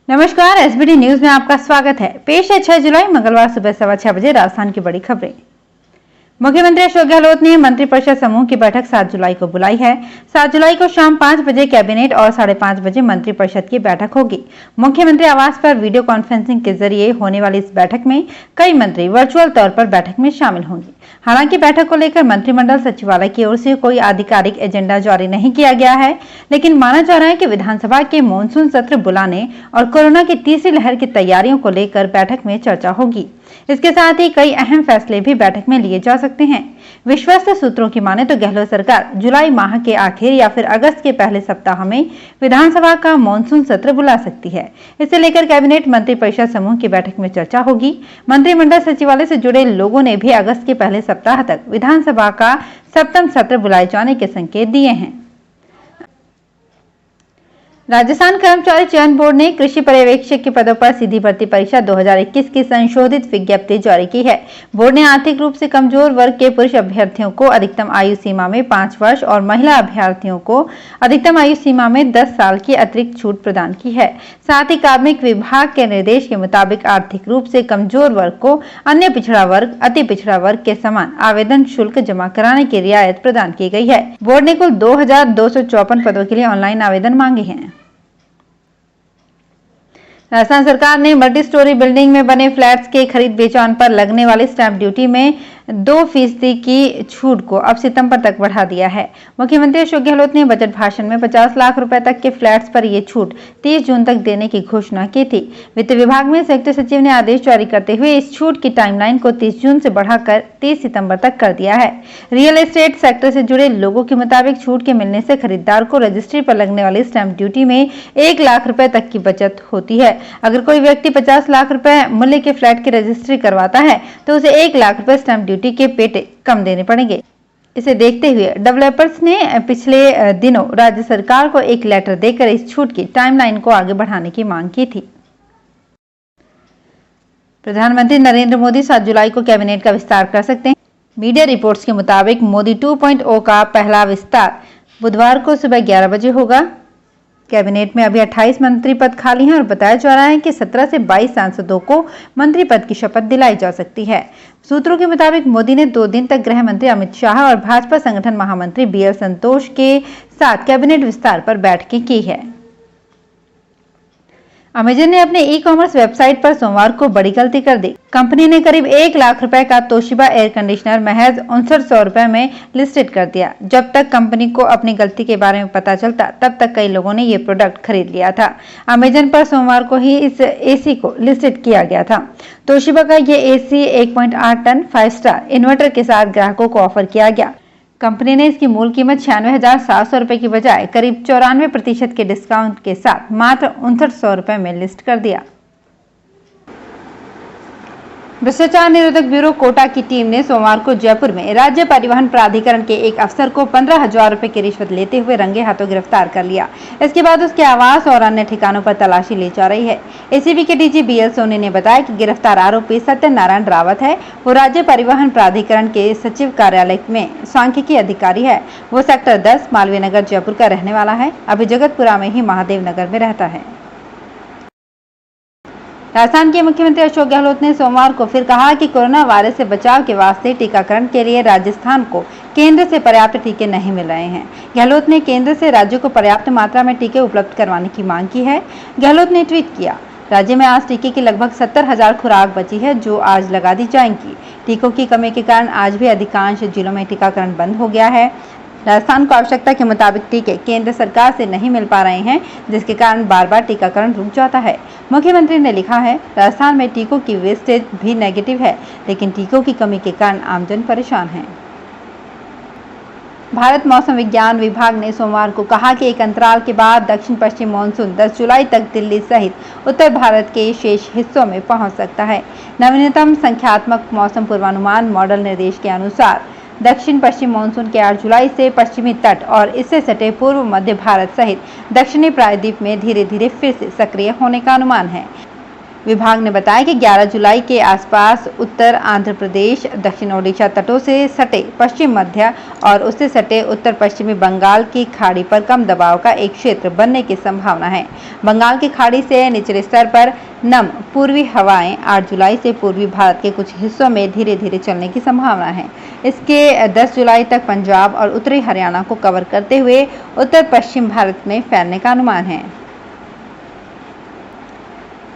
नमस्कार, SBT news में आपका स्वागत है। पेश है 6 जुलाई मंगलवार सुबह 6:15 बजे राजस्थान की बड़ी खबरें। मुख्यमंत्री अशोक गहलोत ने मंत्रिपरिषद समूह की बैठक 7 जुलाई को बुलाई है। 7 जुलाई को शाम 5 बजे कैबिनेट और 5:30 बजे मंत्रिपरिषद की बैठक होगी। मुख्यमंत्री आवास पर वीडियो कॉन्फ्रेंसिंग के जरिए होने वाली इस बैठक में कई मंत्री वर्चुअल तौर पर बैठक में शामिल होंगे। हालांकि बैठक को लेकर मंत्रिमंडल सचिवालय की ओर से कोई आधिकारिक एजेंडा जारी नहीं किया गया है, लेकिन माना जा रहा है कि विधानसभा के मॉनसून सत्र बुलाने और कोरोना की तीसरी लहर की तैयारियों को लेकर बैठक में चर्चा होगी। इसके साथ ही कई अहम फैसले भी बैठक में लिए जा सकते हैं। विश्वस्त सूत्रों की माने तो गहलोत सरकार जुलाई माह के आखिर या फिर अगस्त के पहले सप्ताह में विधानसभा का मॉनसून सत्र बुला सकती है। इसे लेकर कैबिनेट मंत्रिपरिषद समूह की बैठक में चर्चा होगी। मंत्रिमंडल सचिवालय से जुड़े लोगों ने भी अगस्त के पहले सप्ताह तक विधानसभा का 7वां सत्र बुलाए जाने के संकेत दिए हैं। राजस्थान कर्मचारी चयन बोर्ड ने कृषि पर्यवेक्षक के पदों पर सीधी भर्ती परीक्षा 2021 की संशोधित विज्ञप्ति जारी की है। बोर्ड ने आर्थिक रूप से कमजोर वर्ग के पुरुष अभ्यर्थियों को अधिकतम आयु सीमा में 5 वर्ष और महिला अभ्यर्थियों को अधिकतम आयु सीमा में 10 साल की अतिरिक्त छूट प्रदान की है। साथ ही कार्मिक विभाग के निर्देश के मुताबिक आर्थिक रूप से कमजोर वर्ग को अन्य पिछड़ा वर्ग, अति पिछड़ा वर्ग के समान आवेदन शुल्क जमा कराने की रियायत प्रदान की गई है। बोर्ड ने कुल 2254 पदों के लिए ऑनलाइन आवेदन मांगे हैं। राजस्थान सरकार ने मल्टी स्टोरी बिल्डिंग में बने फ्लैट्स के खरीद बेचौन पर लगने वाली स्टैंप ड्यूटी में 2% की छूट को अब सितंबर तक बढ़ा दिया है। मुख्यमंत्री अशोक गहलोत ने बजट भाषण में 50 लाख रुपए तक के फ्लैट्स पर यह छूट 30 जून तक देने की घोषणा की थी। वित्त विभाग में संयुक्त सचिव ने आदेश जारी करते हुए इस छूट की टाइमलाइन को 30 जून से बढ़ाकर 30 सितंबर तक कर दिया है। रियल एस्टेट सेक्टर से जुड़े लोगों के मुताबिक छूट के मिलने से खरीदार को रजिस्ट्री पर लगने वाली स्टैंप ड्यूटी में 1 लाख रुपए तक की बचत होती है। अगर कोई व्यक्ति 50 लाख रुपए मूल्य के फ्लैट की रजिस्ट्री करवाता है तो उसे 1 लाख रुपए स्टैंप ड्यूटी के पेटे कम देने पड़ेंगे। इसे देखते हुए डेवलपर्स ने पिछले दिनों राज्य सरकार को एक लेटर देकर इस छूट की टाइमलाइन को आगे बढ़ाने की मांग की थी। प्रधानमंत्री नरेंद्र मोदी 7 जुलाई को कैबिनेट का विस्तार कर सकते हैं। मीडिया रिपोर्ट्स के मुताबिक मोदी 2.0 का पहला विस्तार बुधवार को सुबह 11 बजे होगा। कैबिनेट में अभी 28 मंत्री पद खाली हैं और बताया जा रहा है कि 17 से 22 सांसदों को मंत्री पद की शपथ दिलाई जा सकती है। सूत्रों के मुताबिक मोदी ने 2 दिन तक गृह मंत्री अमित शाह और भाजपा संगठन महामंत्री BL संतोष के साथ कैबिनेट विस्तार पर बैठकें की है। अमेजन ने अपने ई-कॉमर्स वेबसाइट पर सोमवार को बड़ी गलती कर दी। कंपनी ने करीब 1 लाख रुपए का तोशिबा एयर कंडीशनर महज 5900 रुपए में लिस्टेड कर दिया। जब तक कंपनी को अपनी गलती के बारे में पता चलता, तब तक कई लोगों ने ये प्रोडक्ट खरीद लिया था। अमेजन पर सोमवार को ही इस एसी को लिस्टेड किया गया था। तोशिबा का ये एसी 1.8 टन 5 स्टार इन्वर्टर के साथ ग्राहकों को ऑफर किया गया। कंपनी ने इसकी मूल कीमत 96,700 रुपए की बजाय करीब 94% के डिस्काउंट के साथ मात्र 5900 रुपए में लिस्ट कर दिया। भ्रष्टाचार निरोधक ब्यूरो कोटा की टीम ने सोमवार को जयपुर में राज्य परिवहन प्राधिकरण के एक अफसर को 15,000 रुपए की रिश्वत लेते हुए रंगे हाथों गिरफ्तार कर लिया। इसके बाद उसके आवास और अन्य ठिकानों पर तलाशी ली जा रही है। एसीबी के डीजी BL सोनी ने बताया कि गिरफ्तार आरोपी सत्यनारायण रावत है। वो राज्य परिवहन प्राधिकरण के सचिव कार्यालय में सांख्यिकी अधिकारी है। वो सेक्टर 10 मालवीय नगर जयपुर का रहने वाला है। अभी जगतपुरा में ही महादेव नगर में रहता है। राजस्थान के मुख्यमंत्री अशोक गहलोत ने सोमवार को फिर कहा कि कोरोना वायरस से बचाव के वास्ते टीकाकरण के लिए राजस्थान को केंद्र से पर्याप्त टीके नहीं मिल रहे हैं। गहलोत ने केंद्र से राज्य को पर्याप्त मात्रा में टीके उपलब्ध करवाने की मांग की है। गहलोत ने ट्वीट किया, राज्य में आज टीके की लगभग 70,000 खुराक बची है, जो आज लगा दी जाएंगी। टीकों की कमी के कारण आज भी अधिकांश जिलों में टीकाकरण बंद हो गया है। राजस्थान को आवश्यकता के मुताबिक टीके केंद्र सरकार से नहीं मिल पा रहे हैं, जिसके कारण बार बार टीकाकरण रुक जाता है। मुख्यमंत्री ने लिखा है, राजस्थान में टीकों की वेस्टेज भी नेगेटिव है, लेकिन टीकों की कमी के कारण आमजन परेशान है। भारत मौसम विज्ञान विभाग ने सोमवार को कहा कि एक अंतराल के बाद दक्षिण पश्चिम मानसून 10 जुलाई तक दिल्ली सहित उत्तर भारत के शेष हिस्सों में पहुंच सकता है। नवीनतम संख्यात्मक मौसम पूर्वानुमान मॉडल निर्देश के अनुसार दक्षिण पश्चिम मानसून के 8 जुलाई से पश्चिमी तट और इससे सटे पूर्व मध्य भारत सहित दक्षिणी प्रायद्वीप में धीरे धीरे फिर से सक्रिय होने का अनुमान है। विभाग ने बताया कि 11 जुलाई के आसपास उत्तर आंध्र प्रदेश, दक्षिण ओडिशा तटों से सटे पश्चिम मध्य और उससे सटे उत्तर पश्चिमी बंगाल की खाड़ी पर कम दबाव का एक क्षेत्र बनने की संभावना है। बंगाल की खाड़ी से निचले स्तर पर नम पूर्वी हवाएं 8 जुलाई से पूर्वी भारत के कुछ हिस्सों में धीरे धीरे चलने की संभावना है। इसके 10 जुलाई तक पंजाब और उत्तरी हरियाणा को कवर करते हुए उत्तर पश्चिम भारत में फैलने का अनुमान है।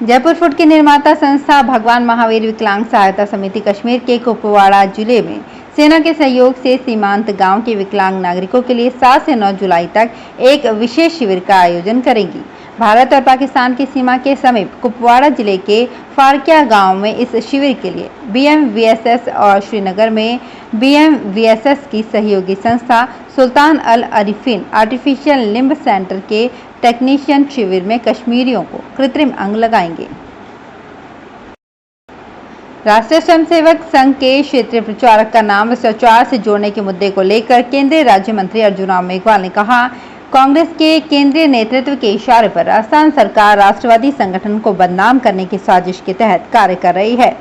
जयपुर फूड की निर्माता संस्था भगवान महावीर विकलांग सहायता समिति कश्मीर के कुपवाड़ा जिले में सेना के सहयोग से सीमांत गांव के विकलांग नागरिकों के लिए 7 से 9 जुलाई तक एक विशेष शिविर का आयोजन करेगी। भारत और पाकिस्तान की सीमा के समीप कुपवाड़ा जिले के फारकिया गांव में इस शिविर के लिए BMVSS और श्रीनगर में BMVSS की सहयोगी संस्था सुल्तान अल अरिफिन आर्टिफिशियल लिम्ब सेंटर के टेक्नीशियन शिविर में कश्मीरियों को कृत्रिम अंग लगाएंगे। राष्ट्रीय स्वयंसेवक संघ के क्षेत्रीय प्रचारक का नाम भ्रष्टाचार से जोड़ने के मुद्दे को लेकर केंद्रीय राज्य मंत्री अर्जुन राम मेघवाल ने कहा, कांग्रेस के केंद्रीय नेतृत्व के इशारे पर राजस्थान सरकार राष्ट्रवादी संगठन को बदनाम करने की साजिश के तहत कार्य कर रही है।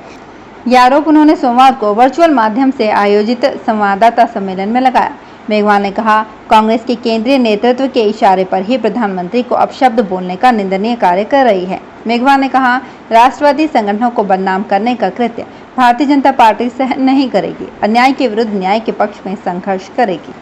यह आरोप उन्होंने सोमवार को वर्चुअल माध्यम से आयोजित संवाददाता सम्मेलन में लगाया। मेघवाल ने कहा, कांग्रेस के केंद्रीय नेतृत्व के इशारे पर ही प्रधानमंत्री को अपशब्द बोलने का निंदनीय कार्य कर रही है। मेघवाल ने कहा, राष्ट्रवादी संगठनों को बदनाम करने का कृत्य भारतीय जनता पार्टी सहन नहीं करेगी, अन्याय के विरुद्ध न्याय के पक्ष में संघर्ष करेगी।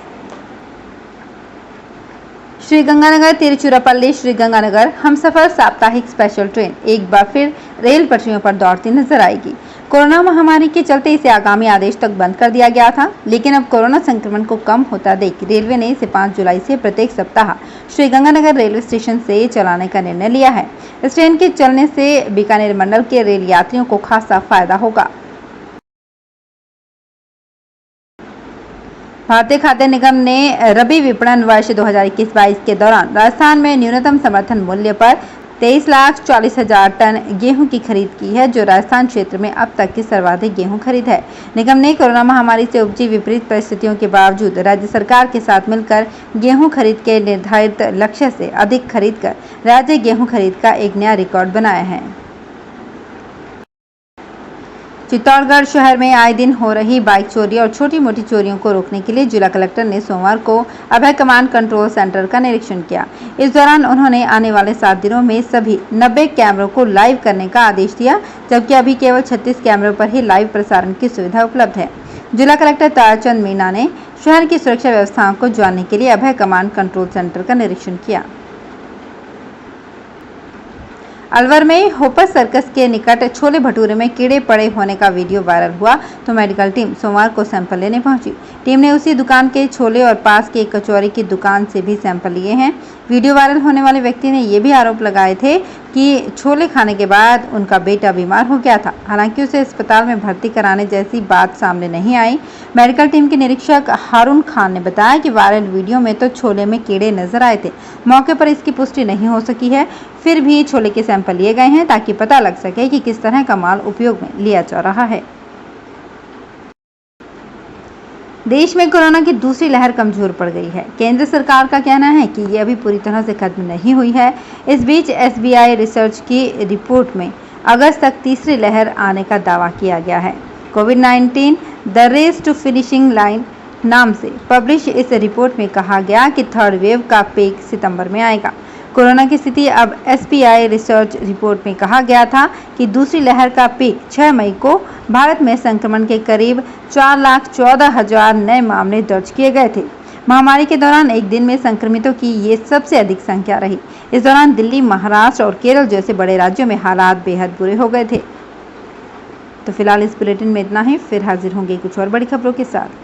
श्रीगंगानगर तिरुचिरापल्ली श्रीगंगानगर हमसफर साप्ताहिक स्पेशल ट्रेन एक बार फिर रेल पटरियों पर दौड़ती नजर आएगी। कोरोना महामारी के चलते इसे आगामी आदेश तक बंद कर दिया गया था, लेकिन अब कोरोना संक्रमण को कम होता देख रेलवे ने इसे 5 जुलाई से प्रत्येक सप्ताह श्रीगंगानगर रेलवे स्टेशन से चलाने का निर्णय लिया है। इस ट्रेन के चलने से बीकानेर मंडल के रेल यात्रियों को खासा फायदा होगा। भारतीय खाद्य निगम ने रबी विपणन वर्ष 2021-22 के दौरान राजस्थान में न्यूनतम समर्थन मूल्य पर 23,40,000 टन गेहूं की खरीद की है, जो राजस्थान क्षेत्र में अब तक की सर्वाधिक गेहूं खरीद है। निगम ने कोरोना महामारी से उपजी विपरीत परिस्थितियों के बावजूद राज्य सरकार के साथ मिलकर गेहूं खरीद के निर्धारित लक्ष्य से अधिक खरीद कर राज्य गेहूं खरीद का एक नया रिकॉर्ड बनाया है। चित्तौड़गढ़ शहर में आए दिन हो रही बाइक चोरी और छोटी मोटी चोरियों को रोकने के लिए जिला कलेक्टर ने सोमवार को अभय कमांड कंट्रोल सेंटर का निरीक्षण किया। इस दौरान उन्होंने आने वाले 7 दिनों में सभी 90 कैमरों को लाइव करने का आदेश दिया, जबकि अभी केवल 36 कैमरों पर ही लाइव प्रसारण की सुविधा उपलब्ध है। जिला कलेक्टर ताराचंद मीणा ने शहर की सुरक्षा व्यवस्थाओं को जानने के लिए अभय कमांड कंट्रोल सेंटर का निरीक्षण किया। अलवर में होपर सर्कस के निकट छोले भटूरे में कीड़े पड़े होने का वीडियो वायरल हुआ तो मेडिकल टीम सोमवार को सैंपल लेने पहुंची। टीम ने उसी दुकान के छोले और पास के एक कचौरी की दुकान से भी सैंपल लिए हैं। वीडियो वायरल होने वाले व्यक्ति ने ये भी आरोप लगाए थे कि छोले खाने के बाद उनका बेटा बीमार हो गया था। हालांकि उसे अस्पताल में भर्ती कराने जैसी बात सामने नहीं आई। मेडिकल टीम के निरीक्षक हारून खान ने बताया कि वायरल वीडियो में तो छोले में कीड़े नजर आए थे। मौके पर इसकी पुष्टि नहीं हो सकी है, फिर भी छोले के सैंपल लिए गए हैं ताकि पता लग सके कि किस तरह का माल उपयोग में लिया जा रहा है। देश में कोरोना की दूसरी लहर कमजोर पड़ गई है। केंद्र सरकार का कहना है कि ये अभी पूरी तरह से खत्म नहीं हुई है। इस बीच SBI रिसर्च की रिपोर्ट में अगस्त तक तीसरी लहर आने का दावा किया गया है। कोविड-19 the race to finishing line नाम से पब्लिश इस रिपोर्ट में कहा गया कि थर्ड वेव का पीक सितंबर में आएगा। कोरोना की स्थिति अब SBI रिसर्च रिपोर्ट में कहा गया था कि दूसरी लहर का पीक 6 मई को भारत में संक्रमण के करीब 4,14,000 नए मामले दर्ज किए गए थे। महामारी के दौरान एक दिन में संक्रमितों की ये सबसे अधिक संख्या रही। इस दौरान दिल्ली, महाराष्ट्र और केरल जैसे बड़े राज्यों में हालात बेहद बुरे हो गए थे। तो फिलहाल इस बुलेटिन में इतना ही, फिर हाजिर होंगे कुछ और बड़ी खबरों के साथ।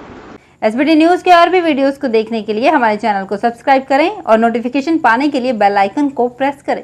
SBT न्यूज के और भी वीडियोस को देखने के लिए हमारे चैनल को सब्सक्राइब करें और नोटिफिकेशन पाने के लिए बेल आइकन को प्रेस करें।